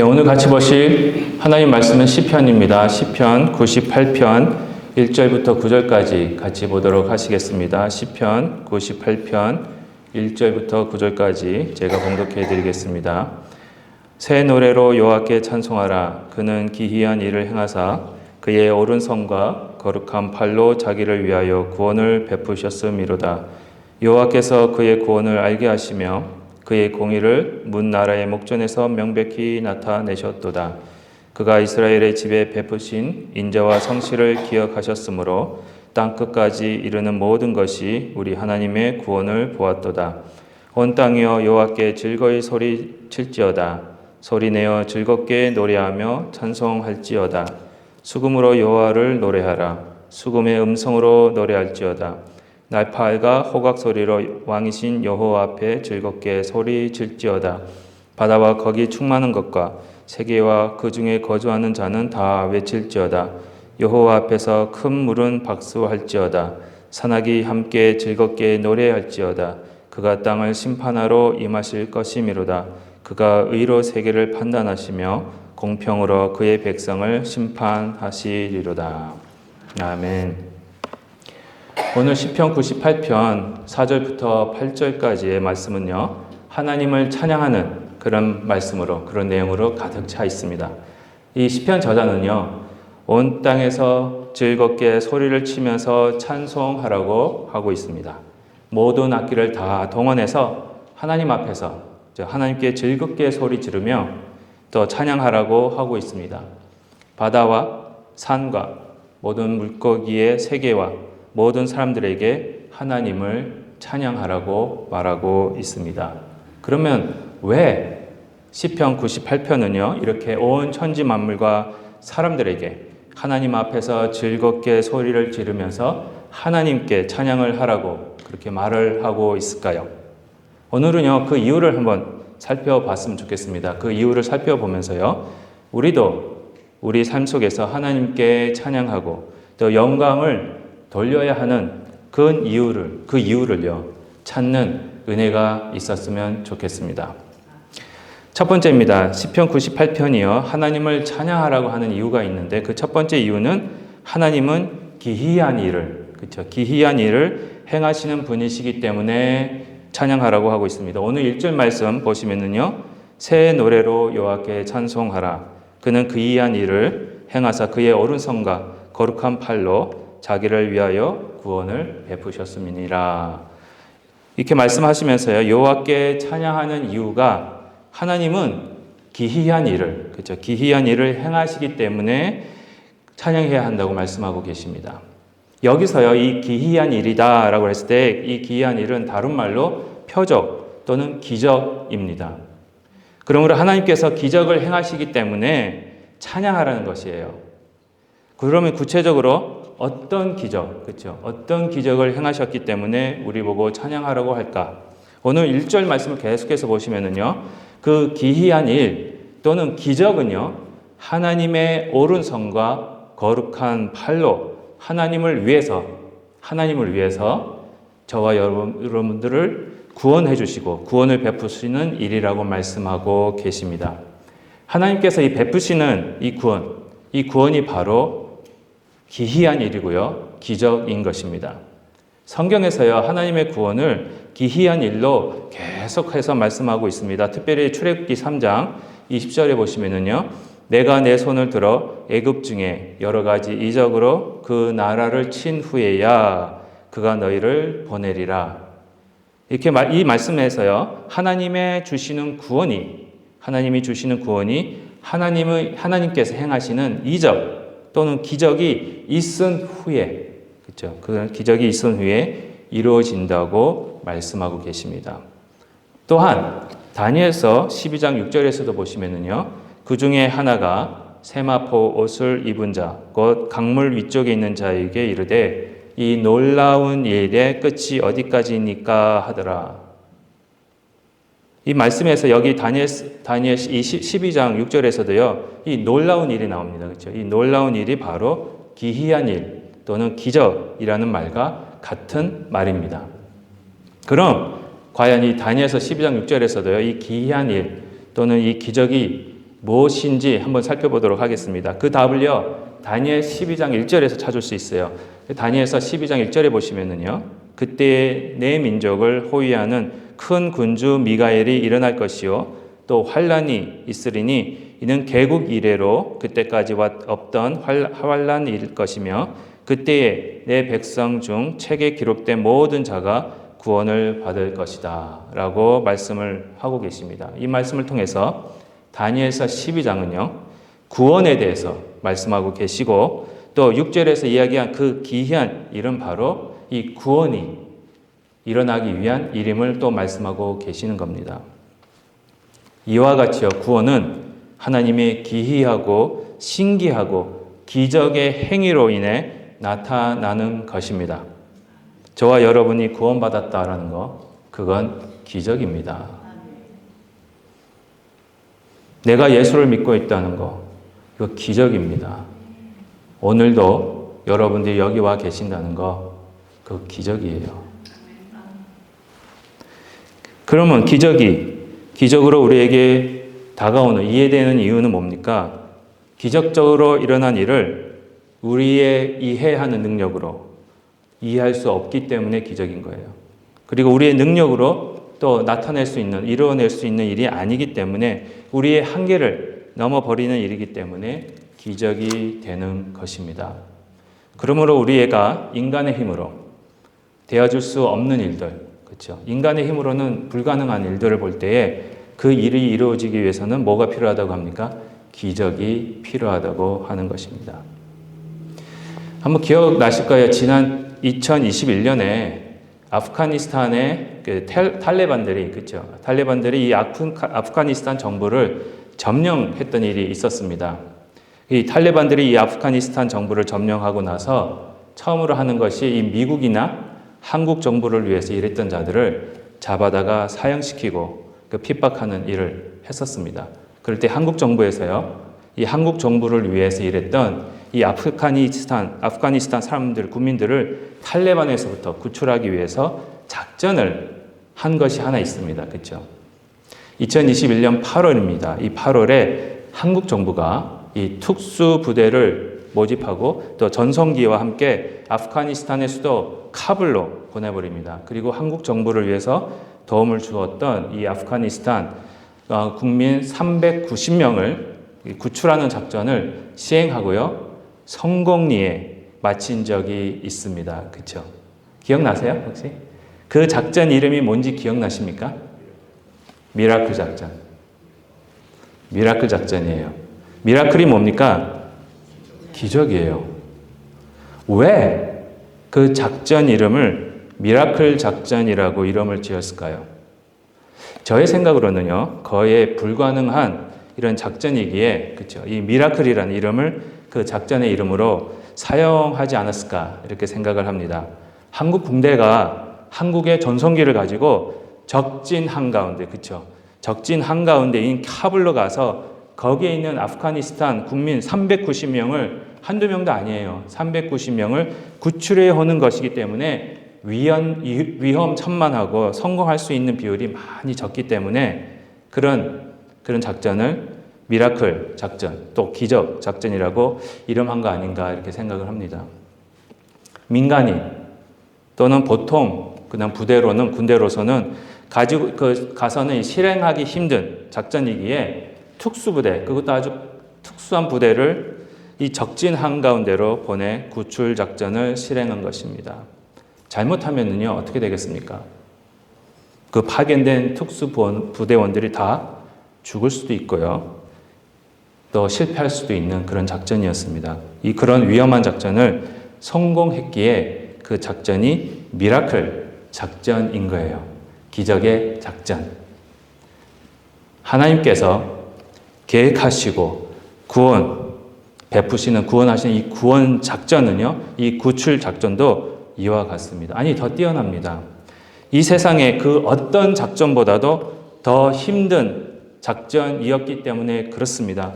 오늘 같이 보실 하나님 말씀은 시편입니다. 시편 98편 1절부터 9절까지 같이 보도록 하시겠습니다. 시편 98편 1절부터 9절까지 제가 봉독해 드리겠습니다. 새 노래로 여호와께 찬송하라. 그는 기이한 일을 행하사 그의 오른손과 거룩한 팔로 자기를 위하여 구원을 베푸셨음이로다. 여호와께서 그의 구원을 알게 하시며 그의 공의를 문 나라의 목전에서 명백히 나타내셨도다. 그가 이스라엘의 집에 베푸신 인자와 성실을 기억하셨으므로 땅끝까지 이르는 모든 것이 우리 하나님의 구원을 보았도다. 온 땅이여 여호와께 즐거이 소리칠지어다. 소리내어 즐겁게 노래하며 찬송할지어다. 수금으로 여호와를 노래하라. 수금의 음성으로 노래할지어다. 날파알과 호각 소리로 왕이신 여호와 앞에 즐겁게 소리질지어다. 바다와 거기 충만한 것과 세계와 그 중에 거주하는 자는 다 외칠지어다. 여호와 앞에서 큰 물은 박수할지어다. 산악이 함께 즐겁게 노래할지어다. 그가 땅을 심판하러 임하실 것이미로다. 그가 의로 세계를 판단하시며 공평으로 그의 백성을 심판하시리로다. 아멘. 오늘 시편 98편 4절부터 8절까지의 말씀은요, 하나님을 찬양하는 그런 말씀으로, 그런 내용으로 가득 차 있습니다. 이 시편 저자는요, 온 땅에서 즐겁게 소리를 치면서 찬송하라고 하고 있습니다. 모든 악기를 다 동원해서 하나님 앞에서 하나님께 즐겁게 소리 지르며 또 찬양하라고 하고 있습니다. 바다와 산과 모든 물고기의 세계와 모든 사람들에게 하나님을 찬양하라고 말하고 있습니다. 그러면 왜 시편 98편은요, 이렇게 온 천지 만물과 사람들에게 하나님 앞에서 즐겁게 소리를 지르면서 하나님께 찬양을 하라고 그렇게 말을 하고 있을까요? 오늘은요, 그 이유를 한번 살펴봤으면 좋겠습니다. 그 이유를 살펴보면서요, 우리도 우리 삶 속에서 하나님께 찬양하고 또 영광을 돌려야 하는 그 이유를요, 찾는 은혜가 있었으면 좋겠습니다. 첫 번째입니다. 시편 98편이요, 하나님을 찬양하라고 하는 이유가 있는데 그 첫 번째 이유는 하나님은 기이한 일을, 그렇죠? 기이한 일을 행하시는 분이시기 때문에 찬양하라고 하고 있습니다. 오늘 1절 말씀 보시면은요, 새 노래로 여호와께 찬송하라. 그는 기이한 일을 행하사 그의 오른손과 거룩한 팔로 자기를 위하여 구원을 베푸셨음이니라. 이렇게 말씀하시면서요, 여호와께 찬양하는 이유가 하나님은 기이한 일을, 그렇죠? 기이한 일을 행하시기 때문에 찬양해야 한다고 말씀하고 계십니다. 여기서요, 이 기이한 일이다라고 했을 때 이 기이한 일은 다른 말로 표적 또는 기적입니다. 그러므로 하나님께서 기적을 행하시기 때문에 찬양하라는 것이에요. 그러면 구체적으로 어떤 기적, 그렇죠? 어떤 기적을 행하셨기 때문에 우리 보고 찬양하라고 할까? 오늘 1절 말씀을 계속해서 보시면은요, 그 기이한 일 또는 기적은요, 하나님의 오른손과 거룩한 팔로 하나님을 위해서 저와 여러분들을 구원해 주시고 구원을 베푸시는 일이라고 말씀하고 계십니다. 하나님께서 이 베푸시는 이 구원이 바로 기이한 일이고요, 기적인 것입니다. 성경에서요, 하나님의 구원을 기이한 일로 계속해서 말씀하고 있습니다. 특별히 출애굽기 3장 20절에 보시면은요, 내가 내 손을 들어 애굽 중에 여러 가지 이적으로 그 나라를 친 후에야 그가 너희를 보내리라. 이렇게 이 말씀에서요, 하나님이 주시는 구원이 하나님께서 행하시는 이적 또는 기적이 있은 후에, 그렇죠? 그 기적이 있은 후에 이루어진다고 말씀하고 계십니다. 또한 다니엘서 12장 6절에서도 보시면은요, 그 중에 하나가 세마포 옷을 입은 자, 곧 강물 위쪽에 있는 자에게 이르되 이 놀라운 일의 끝이 어디까지입니까 하더라. 이 말씀에서 여기 다니엘 12장 6절에서도요, 이 놀라운 일이 나옵니다. 그렇죠? 이 놀라운 일이 바로 기이한 일 또는 기적이라는 말과 같은 말입니다. 그럼 과연 이 다니엘서 12장 6절에서도요, 이 기이한 일 또는 이 기적이 무엇인지 한번 살펴보도록 하겠습니다. 그 답을요, 다니엘 12장 1절에서 찾을 수 있어요. 다니엘서 12장 1절에 보시면은요, 그때 내 민족을 호위하는 큰 군주 미가엘이 일어날 것이요, 또 환란이 있으리니 이는 개국 이래로 그때까지 없던 환란일 것이며, 그때에 내 백성 중 책에 기록된 모든 자가 구원을 받을 것이다 라고 말씀을 하고 계십니다. 이 말씀을 통해서 다니엘서 12장은요, 구원에 대해서 말씀하고 계시고, 또 6절에서 이야기한 그 기이한 일은 바로 이 구원이 일어나기 위한 일임을 또 말씀하고 계시는 겁니다. 이와 같이요, 구원은 하나님의 기이하고 신기하고 기적의 행위로 인해 나타나는 것입니다. 저와 여러분이 구원받았다라는 거, 그건 기적입니다. 내가 예수를 믿고 있다는 거, 이거 기적입니다. 오늘도 여러분들이 여기 와 계신다는 거, 그 기적이에요. 그러면 기적으로 우리에게 다가오는, 이해되는 이유는 뭡니까? 기적적으로 일어난 일을 우리의 이해하는 능력으로 이해할 수 없기 때문에 기적인 거예요. 그리고 우리의 능력으로 또 나타낼 수 있는, 이루어낼 수 있는 일이 아니기 때문에, 우리의 한계를 넘어버리는 일이기 때문에 기적이 되는 것입니다. 그러므로 우리가 인간의 힘으로 되어줄 수 없는 일들, 그렇죠? 인간의 힘으로는 불가능한 일들을 볼 때에 그 일이 이루어지기 위해서는 뭐가 필요하다고 합니까? 기적이 필요하다고 하는 것입니다. 한번 기억나실 거예요. 지난 2021년에 아프가니스탄의 그 탈레반들이, 그렇죠? 탈레반들이 이 아프가니스탄 정부를 점령했던 일이 있었습니다. 이 탈레반들이 이 아프가니스탄 정부를 점령하고 나서 처음으로 하는 것이 이 미국이나 한국 정부를 위해서 일했던 자들을 잡아다가 사형시키고 그 핍박하는 일을 했었습니다. 그럴 때 한국 정부에서요, 이 한국 정부를 위해서 일했던 이 아프가니스탄 사람들, 국민들을 탈레반에서부터 구출하기 위해서 작전을 한 것이 하나 있습니다. 그렇죠? 2021년 8월입니다. 이 8월에 한국 정부가 이 특수 부대를 모집하고 또 전성기와 함께 아프가니스탄의 수도 카불로 보내버립니다. 그리고 한국 정부를 위해서 도움을 주었던 이 아프가니스탄 국민 390명을 구출하는 작전을 시행하고요, 성공리에 마친 적이 있습니다. 그렇죠? 기억나세요? 혹시? 그 작전 이름이 뭔지 기억나십니까? 미라클 작전. 미라클 작전이에요. 미라클이 뭡니까? 기적이에요. 왜 그 작전 이름을 미라클 작전이라고 이름을 지었을까요? 저의 생각으로는요, 거의 불가능한 이런 작전이기에, 그렇죠? 이 미라클이라는 이름을 그 작전의 이름으로 사용하지 않았을까, 이렇게 생각을 합니다. 한국 군대가 한국의 전성기를 가지고 적진 한가운데, 그렇죠? 적진 한가운데인 카불로 가서 거기에 있는 아프가니스탄 국민 390명을, 한두 명도 아니에요. 390명을 구출해 오는 것이기 때문에 위험천만하고 성공할 수 있는 비율이 많이 적기 때문에 그런 작전을 미라클 작전, 또 기적 작전이라고 이름한 거 아닌가, 이렇게 생각을 합니다. 민간인 또는 보통 그냥 군대로서는 가서는 실행하기 힘든 작전이기에 특수부대, 그것도 아주 특수한 부대를 이 적진 한가운데로 보내 구출 작전을 실행한 것입니다. 잘못하면요, 어떻게 되겠습니까? 그 파견된 특수부대원들이 다 죽을 수도 있고요, 또 실패할 수도 있는 그런 작전이었습니다. 그런 위험한 작전을 성공했기에 그 작전이 미라클 작전인 거예요. 기적의 작전. 하나님께서 계획하시고 구원하시는 이 구원 작전은요, 이 구출 작전도 이와 같습니다. 아니, 더 뛰어납니다. 이 세상의 그 어떤 작전보다도 더 힘든 작전이었기 때문에 그렇습니다.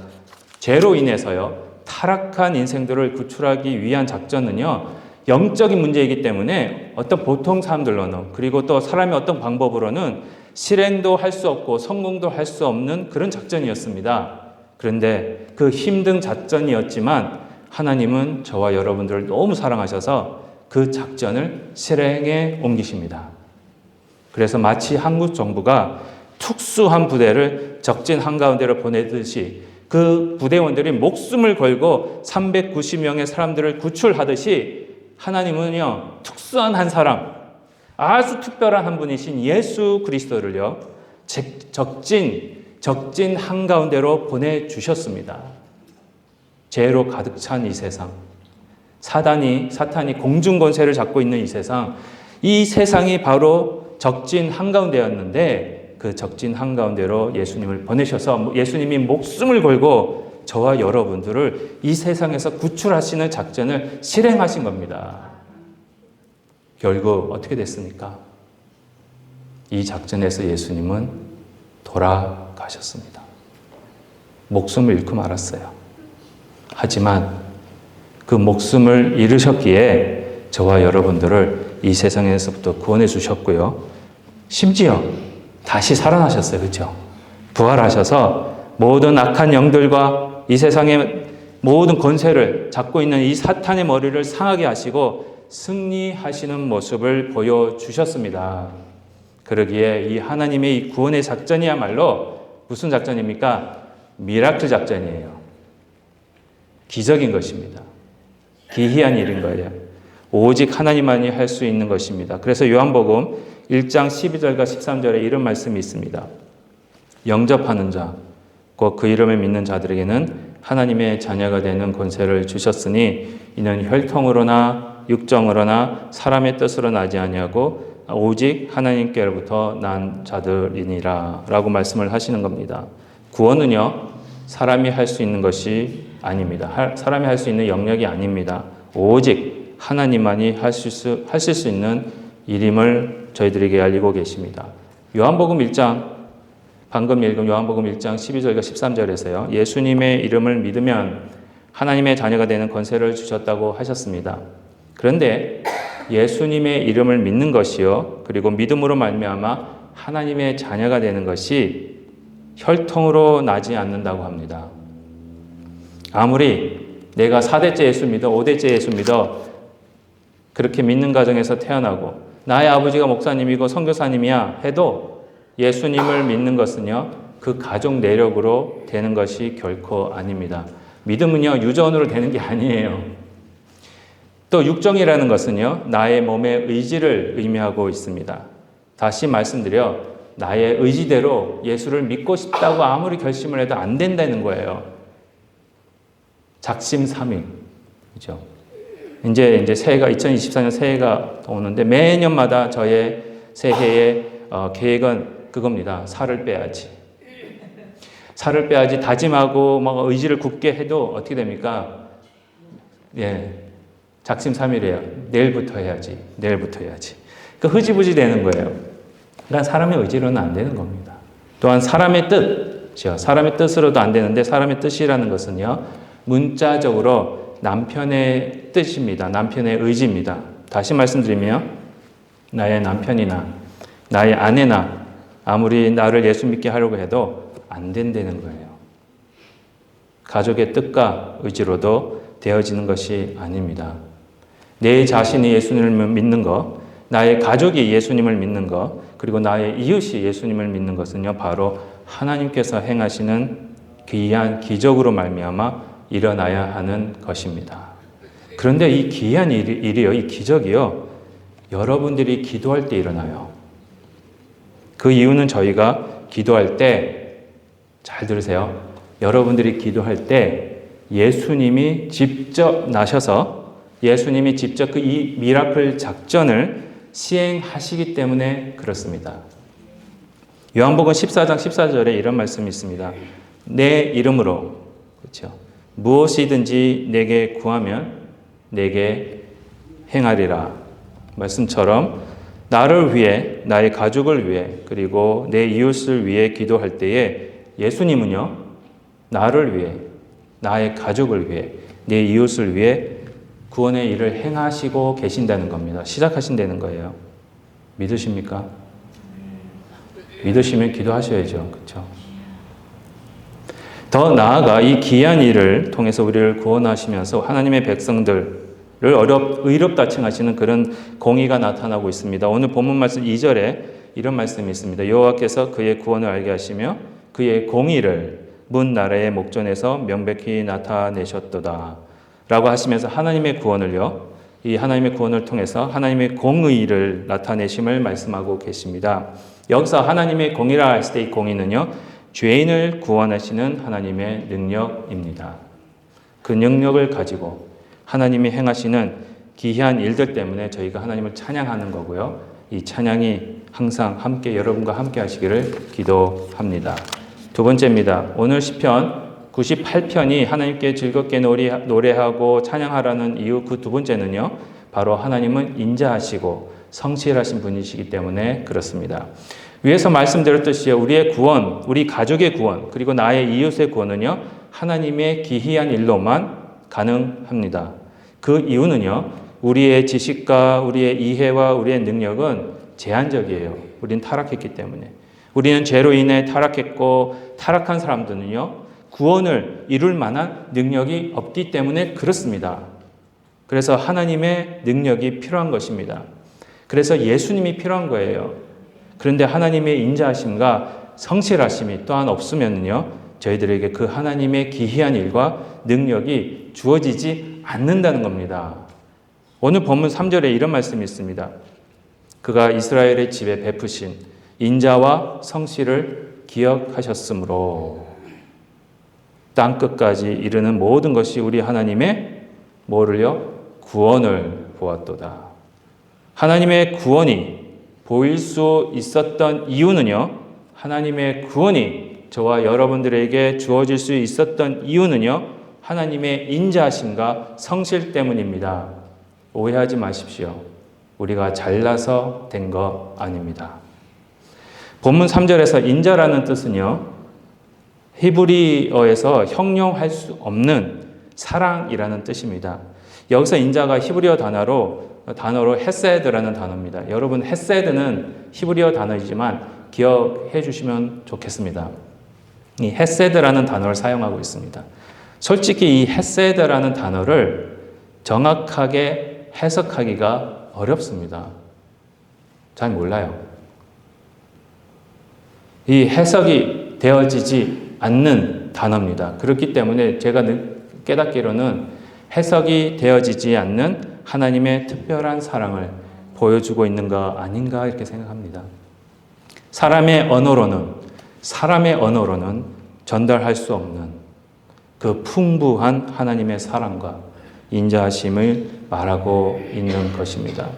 죄로 인해서요, 타락한 인생들을 구출하기 위한 작전은요, 영적인 문제이기 때문에 어떤 보통 사람들로는, 그리고 또 사람의 어떤 방법으로는 실행도 할 수 없고 성공도 할 수 없는 그런 작전이었습니다. 그런데 그 힘든 작전이었지만 하나님은 저와 여러분들을 너무 사랑하셔서 그 작전을 실행에 옮기십니다. 그래서 마치 한국 정부가 특수한 부대를 적진 한가운데로 보내듯이 그 부대원들이 목숨을 걸고 390명의 사람들을 구출하듯이 하나님은요, 특수한 한 사람, 아주 특별한 한 분이신 예수 그리스도를요, 적진 한가운데로 보내주셨습니다. 죄로 가득 찬 이 세상, 사탄이 공중 권세를 잡고 있는 이 세상, 이 세상이 바로 적진 한가운데였는데 그 적진 한가운데로 예수님을 보내셔서 예수님이 목숨을 걸고 저와 여러분들을 이 세상에서 구출하시는 작전을 실행하신 겁니다. 결국 어떻게 됐습니까? 이 작전에서 예수님은 돌아가셨습니다. 목숨을 잃고 말았어요. 하지만 그 목숨을 잃으셨기에 저와 여러분들을 이 세상에서부터 구원해 주셨고요. 심지어 다시 살아나셨어요. 그렇죠? 부활하셔서 모든 악한 영들과 이 세상의 모든 권세를 잡고 있는 이 사탄의 머리를 상하게 하시고 승리하시는 모습을 보여주셨습니다. 그러기에 이 하나님의 이 구원의 작전이야말로 무슨 작전입니까? 미라클 작전이에요. 기적인 것입니다. 기이한 일인 거예요. 오직 하나님만이 할 수 있는 것입니다. 그래서 요한복음 1장 12절과 13절에 이런 말씀이 있습니다. 영접하는 자, 곧 그 이름을 믿는 자들에게는 하나님의 자녀가 되는 권세를 주셨으니 이는 혈통으로나 육정으로나 사람의 뜻으로 나지 아니하고 오직 하나님께로부터 난 자들이니라 라고 말씀을 하시는 겁니다. 구원은요, 사람이 할 수 있는 것이 아닙니다. 사람이 할 수 있는 영역이 아닙니다. 오직 하나님만이 하실 수 있는 일임을 저희들에게 알리고 계십니다. 요한복음 1장, 방금 읽은 요한복음 1장 12절과 13절에서요. 예수님의 이름을 믿으면 하나님의 자녀가 되는 권세를 주셨다고 하셨습니다. 그런데 예수님의 이름을 믿는 것이요, 그리고 믿음으로 말미암아 하나님의 자녀가 되는 것이 혈통으로 나지 않는다고 합니다. 아무리 내가 4대째 예수 믿어, 5대째 예수 믿어 그렇게 믿는 가정에서 태어나고 나의 아버지가 목사님이고 선교사님이야 해도 예수님을 믿는 것은요, 그 가족 내력으로 되는 것이 결코 아닙니다. 믿음은요, 유전으로 되는 게 아니에요. 또 육정이라는 것은요, 나의 몸의 의지를 의미하고 있습니다. 다시 말씀드려, 나의 의지대로 예수를 믿고 싶다고 아무리 결심을 해도 안 된다는 거예요. 작심삼일. 그죠? 이제 새해가 2024년 새해가 오는데 매년마다 저의 새해의 계획은 그겁니다. 살을 빼야지. 살을 빼야지 다짐하고 막 의지를 굳게 해도 어떻게 됩니까? 예. 작심삼일이에요. 내일부터 해야지. 내일부터 해야지. 그 흐지부지 되는 거예요. 그러니까 사람의 의지로는 안 되는 겁니다. 또한 사람의 뜻, 사람의 뜻으로도 안 되는데 사람의 뜻이라는 것은요, 문자적으로 남편의 뜻입니다. 남편의 의지입니다. 다시 말씀드리면 나의 남편이나 나의 아내나 아무리 나를 예수 믿게 하려고 해도 안 된다는 거예요. 가족의 뜻과 의지로도 되어지는 것이 아닙니다. 내 자신이 예수님을 믿는 것, 나의 가족이 예수님을 믿는 것, 그리고 나의 이웃이 예수님을 믿는 것은요, 바로 하나님께서 행하시는 기이한 기적으로 말미암아 일어나야 하는 것입니다. 그런데 이 기이한 일이요, 이 기적이요, 여러분들이 기도할 때 일어나요. 그 이유는 저희가 기도할 때, 잘 들으세요. 여러분들이 기도할 때 예수님이 직접 나셔서 예수님이 직접 그 이 미라클 작전을 시행하시기 때문에 그렇습니다. 요한복음 14장 14절에 이런 말씀이 있습니다. 내 이름으로, 그렇죠? 무엇이든지 내게 구하면 내게 행하리라. 말씀처럼 나를 위해, 나의 가족을 위해, 그리고 내 이웃을 위해 기도할 때에 예수님은요, 나를 위해, 나의 가족을 위해, 내 이웃을 위해 구원의 일을 행하시고 계신다는 겁니다. 시작하신다는 거예요. 믿으십니까? 믿으시면 기도하셔야죠. 그렇죠? 더 나아가 이 귀한 일을 통해서 우리를 구원하시면서 하나님의 백성들을 의롭다 칭하시는 그런 공의가 나타나고 있습니다. 오늘 본문 말씀 2절에 이런 말씀이 있습니다. 여호와께서 그의 구원을 알게 하시며 그의 공의를 문 나라의 목전에서 명백히 나타내셨도다 라고 하시면서 하나님의 구원을요, 이 하나님의 구원을 통해서 하나님의 공의를 나타내심을 말씀하고 계십니다. 여기서 하나님의 공의라 했을 때 이 공의는요, 죄인을 구원하시는 하나님의 능력입니다. 그 능력을 가지고 하나님이 행하시는 기이한 일들 때문에 저희가 하나님을 찬양하는 거고요. 이 찬양이 항상 함께 여러분과 함께 하시기를 기도합니다. 두 번째입니다. 오늘 시편 98편이 하나님께 즐겁게 노래하고 찬양하라는 이유 그 두 번째는요, 바로 하나님은 인자하시고 성실하신 분이시기 때문에 그렇습니다. 위에서 말씀드렸듯이 우리의 구원, 우리 가족의 구원, 그리고 나의 이웃의 구원은요, 하나님의 기이한 일로만 가능합니다. 그 이유는요, 우리의 지식과 우리의 이해와 우리의 능력은 제한적이에요. 우리는 타락했기 때문에. 우리는 죄로 인해 타락했고, 타락한 사람들은요, 구원을 이룰 만한 능력이 없기 때문에 그렇습니다. 그래서 하나님의 능력이 필요한 것입니다. 그래서 예수님이 필요한 거예요. 그런데 하나님의 인자하심과 성실하심이 또한 없으면요, 저희들에게 그 하나님의 기이한 일과 능력이 주어지지 않는다는 겁니다. 오늘 본문 3절에 이런 말씀이 있습니다. 그가 이스라엘의 집에 베푸신 인자와 성실을 기억하셨으므로 땅 끝까지 이르는 모든 것이 우리 하나님의 뭐를요? 구원을 보았도다. 하나님의 구원이 보일 수 있었던 이유는요, 하나님의 구원이 저와 여러분들에게 주어질 수 있었던 이유는요, 하나님의 인자하심과 성실 때문입니다. 오해하지 마십시오. 우리가 잘나서 된 거 아닙니다. 본문 3절에서 인자라는 뜻은요, 히브리어에서 형용할 수 없는 사랑이라는 뜻입니다. 여기서 인자가 히브리어 단어로 헤세드라는 단어입니다. 여러분, 헤세드는 히브리어 단어이지만 기억해 주시면 좋겠습니다. 이 헤세드라는 단어를 사용하고 있습니다. 솔직히 이 헤세드라는 단어를 정확하게 해석하기가 어렵습니다. 잘 몰라요. 이 해석이 되어지지 않는 단어입니다. 그렇기 때문에 제가 깨닫기로는 해석이 되어지지 않는 하나님의 특별한 사랑을 보여주고 있는 거 아닌가 이렇게 생각합니다. 사람의 언어로는 전달할 수 없는 그 풍부한 하나님의 사랑과 인자하심을 말하고 있는 것입니다.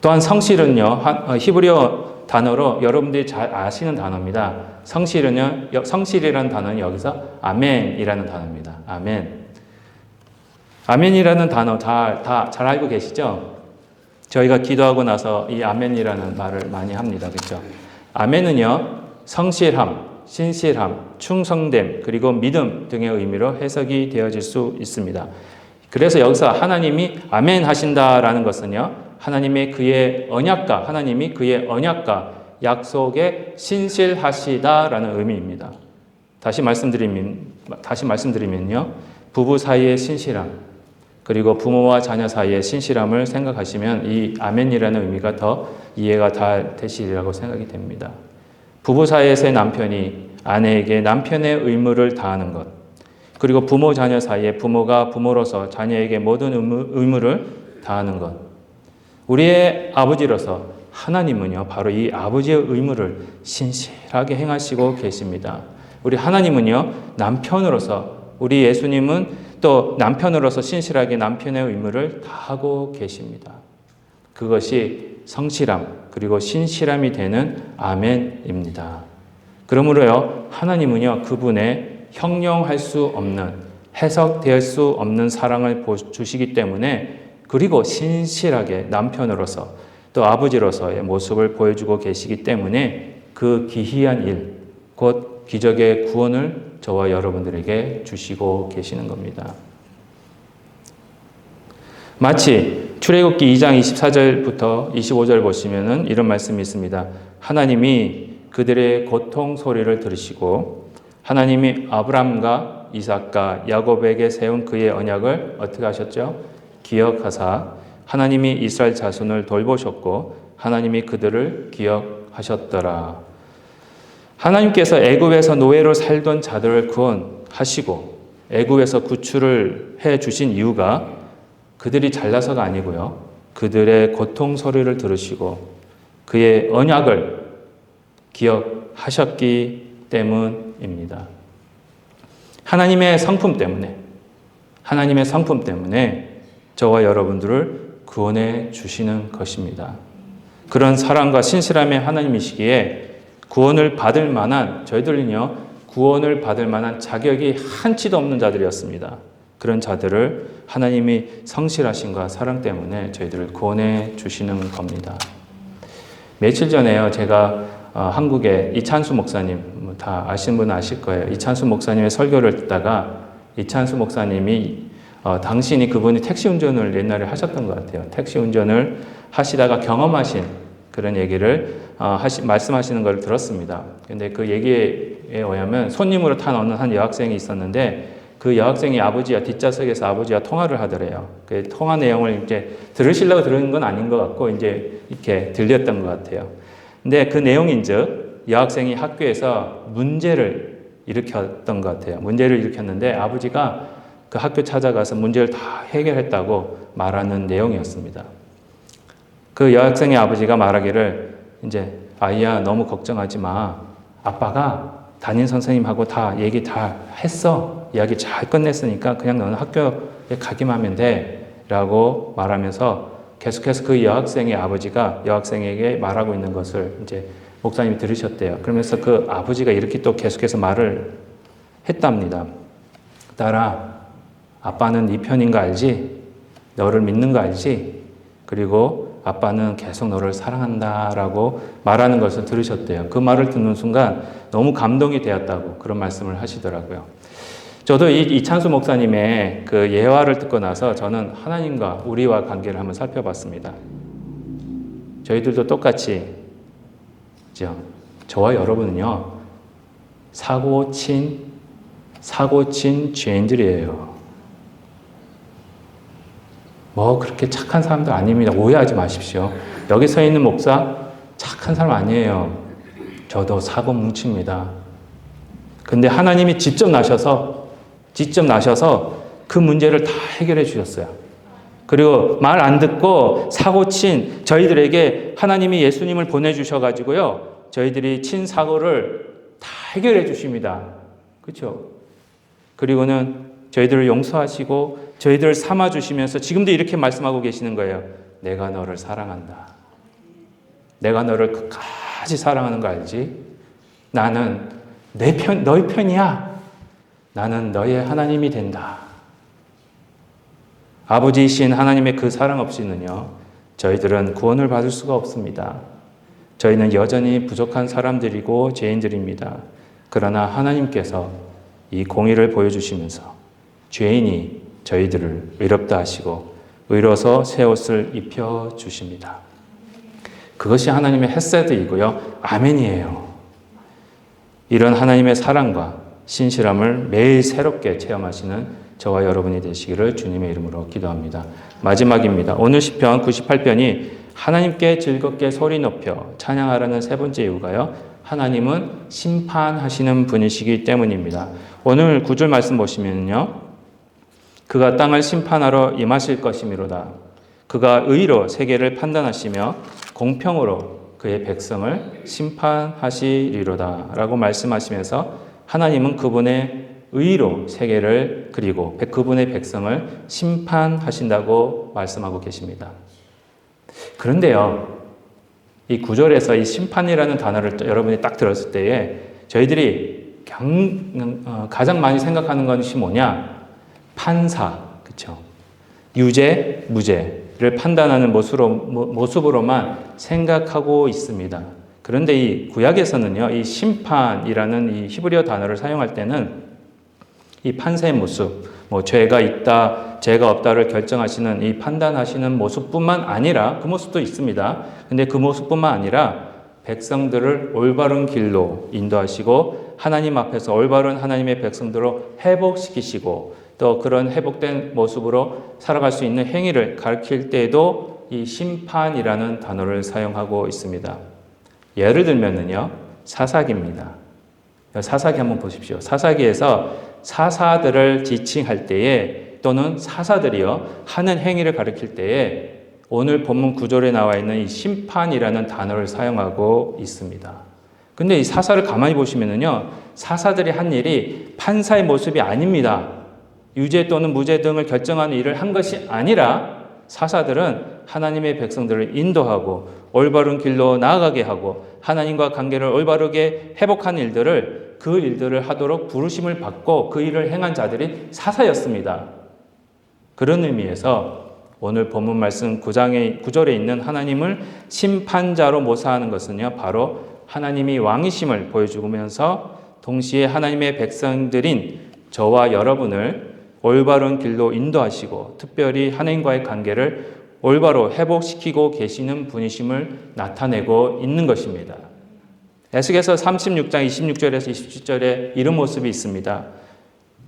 또한 성실은요, 히브리어 단어로 여러분들이 잘 아시는 단어입니다. 성실이라는 단어는 여기서 아멘이라는 단어입니다. 아멘. 아멘이라는 단어 다 잘 알고 계시죠? 저희가 기도하고 나서 이 아멘이라는 말을 많이 합니다. 그렇죠? 아멘은요, 성실함, 신실함, 충성됨, 그리고 믿음 등의 의미로 해석이 되어질 수 있습니다. 그래서 여기서 하나님이 아멘 하신다라는 것은요, 하나님이 그의 언약과 약속에 신실하시다라는 의미입니다. 다시 말씀드리면요, 부부 사이의 신실함, 그리고 부모와 자녀 사이의 신실함을 생각하시면 이 아멘이라는 의미가 더 이해가 다 되시리라고 생각이 됩니다. 부부 사이에서의 남편이 아내에게 남편의 의무를 다하는 것, 그리고 부모 자녀 사이에 부모가 부모로서 자녀에게 모든 의무를 다하는 것, 우리의 아버지로서 하나님은요, 바로 이 아버지의 의무를 신실하게 행하시고 계십니다. 우리 하나님은요, 남편으로서, 우리 예수님은 또 남편으로서 신실하게 남편의 의무를 다하고 계십니다. 그것이 성실함, 그리고 신실함이 되는 아멘입니다. 그러므로요, 하나님은요, 그분의 형용할 수 없는, 해석될 수 없는 사랑을 주시기 때문에, 그리고 신실하게 남편으로서 또 아버지로서의 모습을 보여주고 계시기 때문에 그 기이한 일, 곧 기적의 구원을 저와 여러분들에게 주시고 계시는 겁니다. 마치 출애굽기 2장 24절부터 25절 보시면은 이런 말씀이 있습니다. 하나님이 그들의 고통 소리를 들으시고 하나님이 아브람과 이삭과 야곱에게 세운 그의 언약을 어떻게 하셨죠? 기억하사 하나님이 이스라엘 자손을 돌보셨고 하나님이 그들을 기억하셨더라. 하나님께서 애굽에서 노예로 살던 자들을 구원하시고 애굽에서 구출을 해 주신 이유가 그들이 잘나서가 아니고요. 그들의 고통 소리를 들으시고 그의 언약을 기억하셨기 때문입니다. 하나님의 성품 때문에 저와 여러분들을 구원해 주시는 것입니다. 그런 사랑과 신실함의 하나님이시기에 구원을 받을 만한, 저희들은요, 구원을 받을 만한 자격이 한치도 없는 자들이었습니다. 그런 자들을 하나님이 성실하심과 사랑 때문에 저희들을 구원해 주시는 겁니다. 며칠 전에요, 제가 한국의 이찬수 목사님, 다 아시는 분은 아실 거예요. 이찬수 목사님의 설교를 듣다가 이찬수 목사님이 당신이 그분이 택시 운전을 옛날에 하셨던 것 같아요. 택시 운전을 하시다가 경험하신 그런 얘기를 말씀하시는 걸 들었습니다. 근데 그 얘기에 의하면 손님으로 탄 어느 한 여학생이 있었는데 그 여학생이 뒷좌석에서 아버지와 통화를 하더래요. 그 통화 내용을 이제 들으시려고 들은 건 아닌 것 같고 이제 이렇게 들렸던 것 같아요. 근데 그 내용인즉 여학생이 학교에서 문제를 일으켰던 것 같아요. 문제를 일으켰는데 아버지가 그 학교 찾아가서 문제를 다 해결했다고 말하는 내용이었습니다. 그 여학생의 아버지가 말하기를 이제 아이야 너무 걱정하지 마. 아빠가 담임 선생님하고 다 얘기 다 했어. 이야기 잘 끝냈으니까 그냥 너는 학교에 가기만 하면 돼. 라고 말하면서 계속해서 그 여학생의 아버지가 여학생에게 말하고 있는 것을 이제 목사님이 들으셨대요. 그러면서 그 아버지가 이렇게 또 계속해서 말을 했답니다. 딸아, 아빠는 네 편인 거 알지? 너를 믿는 거 알지? 그리고 아빠는 계속 너를 사랑한다라고 말하는 것을 들으셨대요. 그 말을 듣는 순간 너무 감동이 되었다고 그런 말씀을 하시더라고요. 저도 이찬수 목사님의 그 예화를 듣고 나서 저는 하나님과 우리와 관계를 한번 살펴봤습니다. 저희들도 똑같이, 그죠? 저와 여러분은요, 사고친 죄인들이에요. 뭐 그렇게 착한 사람들 아닙니다. 오해하지 마십시오. 여기 서 있는 목사 착한 사람 아니에요. 저도 사고 뭉칩니다. 근데 하나님이 직접 나셔서 그 문제를 다 해결해 주셨어요. 그리고 말 안 듣고 사고친 저희들에게 하나님이 예수님을 보내주셔가지고요. 저희들이 친 사고를 다 해결해 주십니다. 그렇죠? 그리고는 저희들을 용서하시고 저희들을 삼아주시면서 지금도 이렇게 말씀하고 계시는 거예요. 내가 너를 사랑한다. 내가 너를 끝까지 사랑하는 거 알지? 나는 너의 편이야. 나는 너의 하나님이 된다. 아버지이신 하나님의 그 사랑 없이는요, 저희들은 구원을 받을 수가 없습니다. 저희는 여전히 부족한 사람들이고 죄인들입니다. 그러나 하나님께서 이 공의를 보여주시면서 죄인이 저희들을 의롭다 하시고 의로서 새 옷을 입혀주십니다. 그것이 하나님의 헤세드이고요. 아멘이에요. 이런 하나님의 사랑과 신실함을 매일 새롭게 체험하시는 저와 여러분이 되시기를 주님의 이름으로 기도합니다. 마지막입니다. 오늘 시편 98편이 하나님께 즐겁게 소리 높여 찬양하라는 세 번째 이유가요. 하나님은 심판하시는 분이시기 때문입니다. 오늘 9절 말씀 보시면요. 그가 땅을 심판하러 임하실 것이미로다. 그가 의로 세계를 판단하시며 공평으로 그의 백성을 심판하시리로다. 라고 말씀하시면서 하나님은 그분의 의로 세계를 그리고 그분의 백성을 심판하신다고 말씀하고 계십니다. 그런데요, 이 9절에서 이 심판이라는 단어를 여러분이 딱 들었을 때에 저희들이 가장 많이 생각하는 것이 뭐냐? 판사, 그렇죠? 유죄, 무죄를 판단하는 모습으로만 생각하고 있습니다. 그런데 이 구약에서는요, 이 심판이라는 이 히브리어 단어를 사용할 때는 이 판사의 모습, 죄가 있다, 죄가 없다를 결정하시는 이 판단하시는 모습뿐만 아니라 그 모습도 있습니다. 근데 그 모습뿐만 아니라 백성들을 올바른 길로 인도하시고 하나님 앞에서 올바른 하나님의 백성들로 회복시키시고 또 그런 회복된 모습으로 살아갈 수 있는 행위를 가르칠 때에도 이 심판이라는 단어를 사용하고 있습니다. 예를 들면은요, 사사기입니다. 사사기 한번 보십시오. 사사기에서 사사들을 지칭할 때에 또는 사사들이요 하는 행위를 가르칠 때에 오늘 본문 구절에 나와 있는 이 심판이라는 단어를 사용하고 있습니다. 근데 이 사사를 가만히 보시면은요, 사사들이 한 일이 판사의 모습이 아닙니다. 유죄 또는 무죄 등을 결정하는 일을 한 것이 아니라 사사들은 하나님의 백성들을 인도하고 올바른 길로 나아가게 하고 하나님과 관계를 올바르게 회복하는 일들을 그 일들을 하도록 부르심을 받고 그 일을 행한 자들이 사사였습니다. 그런 의미에서 오늘 본문 말씀 9절에 있는 하나님을 심판자로 모사하는 것은요, 바로 하나님이 왕이심을 보여주면서 동시에 하나님의 백성들인 저와 여러분을 올바른 길로 인도하시고 특별히 하나님과의 관계를 올바로 회복시키고 계시는 분이심을 나타내고 있는 것입니다. 에스겔서 36장 26절에서 27절에 이런 모습이 있습니다.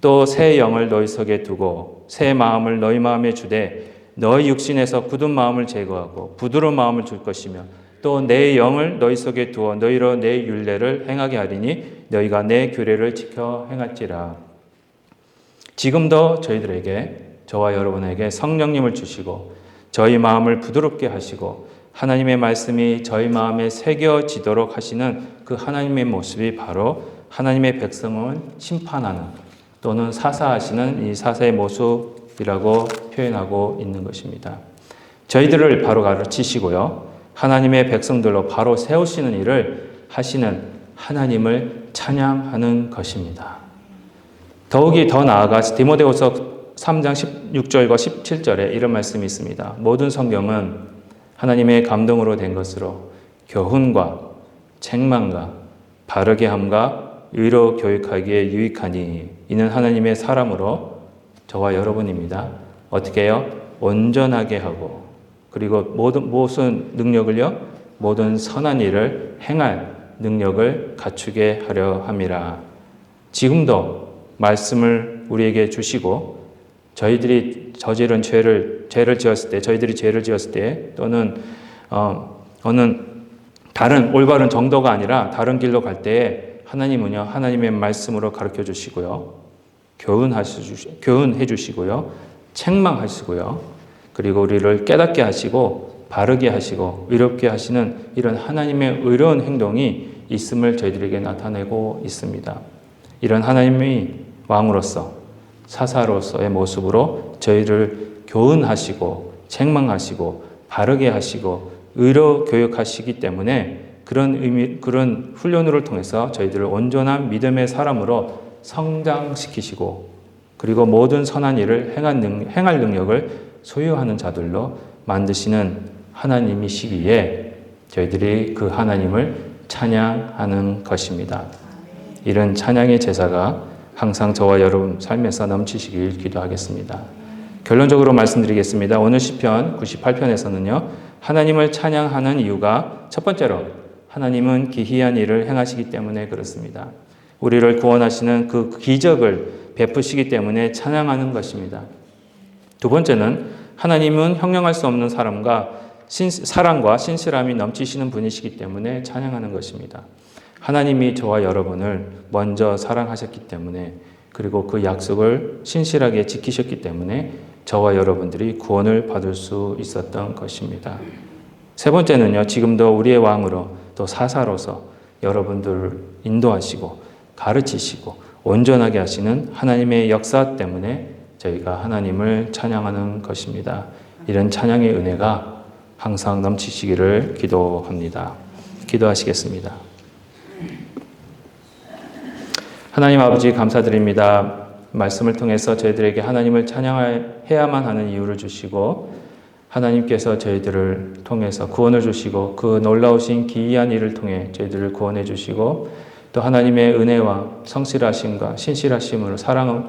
또 새 영을 너희 속에 두고 새 마음을 너희 마음에 주되 너희 육신에서 굳은 마음을 제거하고 부드러운 마음을 줄 것이며 또 내 영을 너희 속에 두어 너희로 내 율례를 행하게 하리니 너희가 내 규례를 지켜 행할지라. 지금도 저희들에게 저와 여러분에게 성령님을 주시고 저희 마음을 부드럽게 하시고 하나님의 말씀이 저희 마음에 새겨지도록 하시는 그 하나님의 모습이 바로 하나님의 백성을 심판하는 또는 사사하시는 이 사사의 모습이라고 표현하고 있는 것입니다. 저희들을 바로 가르치시고요, 하나님의 백성들로 바로 세우시는 일을 하시는 하나님을 찬양하는 것입니다. 더욱이 더 나아가 디모데후서 3장 16절과 17절에 이런 말씀이 있습니다. 모든 성경은 하나님의 감동으로 된 것으로 교훈과 책망과 바르게 함과 의로 교육하기에 유익하니 이는 하나님의 사람으로 저와 여러분입니다. 어떻게 해요? 온전하게 하고 그리고 무슨 능력을요? 모든 선한 일을 행할 능력을 갖추게 하려 함이라. 지금도 말씀을 우리에게 주시고 저희들이 저지른 죄를 지었을 때, 저희들이 죄를 지었을 때 또는 어느 다른 올바른 정도가 아니라 다른 길로 갈 때에 하나님은요, 하나님의 말씀으로 가르쳐 주시고요, 교훈해 주시고요, 책망하시고요, 그리고 우리를 깨닫게 하시고 바르게 하시고 의롭게 하시는 이런 하나님의 의로운 행동이 있음을 저희들에게 나타내고 있습니다. 이런 하나님이 왕으로서 사사로서의 모습으로 저희를 교훈하시고 책망하시고 바르게 하시고 의로 교육하시기 때문에 그런 훈련을 통해서 저희들을 온전한 믿음의 사람으로 성장시키시고 그리고 모든 선한 일을 행할 능력을 소유하는 자들로 만드시는 하나님이시기에 저희들이 그 하나님을 찬양하는 것입니다. 이런 찬양의 제사가 항상 저와 여러분 삶에서 넘치시길 기도하겠습니다. 결론적으로 말씀드리겠습니다. 오늘 시편 98편에서는요. 하나님을 찬양하는 이유가 첫 번째로 하나님은 기이한 일을 행하시기 때문에 그렇습니다. 우리를 구원하시는 그 기적을 베푸시기 때문에 찬양하는 것입니다. 두 번째는 하나님은 형용할 수 없는 사랑과 신실함이 넘치시는 분이시기 때문에 찬양하는 것입니다. 하나님이 저와 여러분을 먼저 사랑하셨기 때문에 그리고 그 약속을 신실하게 지키셨기 때문에 저와 여러분들이 구원을 받을 수 있었던 것입니다. 세 번째는요, 지금도 우리의 왕으로 또 사사로서 여러분들을 인도하시고 가르치시고 온전하게 하시는 하나님의 역사 때문에 저희가 하나님을 찬양하는 것입니다. 이런 찬양의 은혜가 항상 넘치시기를 기도합니다. 기도하시겠습니다. 하나님 아버지 감사드립니다. 말씀을 통해서 저희들에게 하나님을 찬양해야만 하는 이유를 주시고 하나님께서 저희들을 통해서 구원을 주시고 그 놀라우신 기이한 일을 통해 저희들을 구원해 주시고 또 하나님의 은혜와 성실하심과 신실하심으로 사랑으로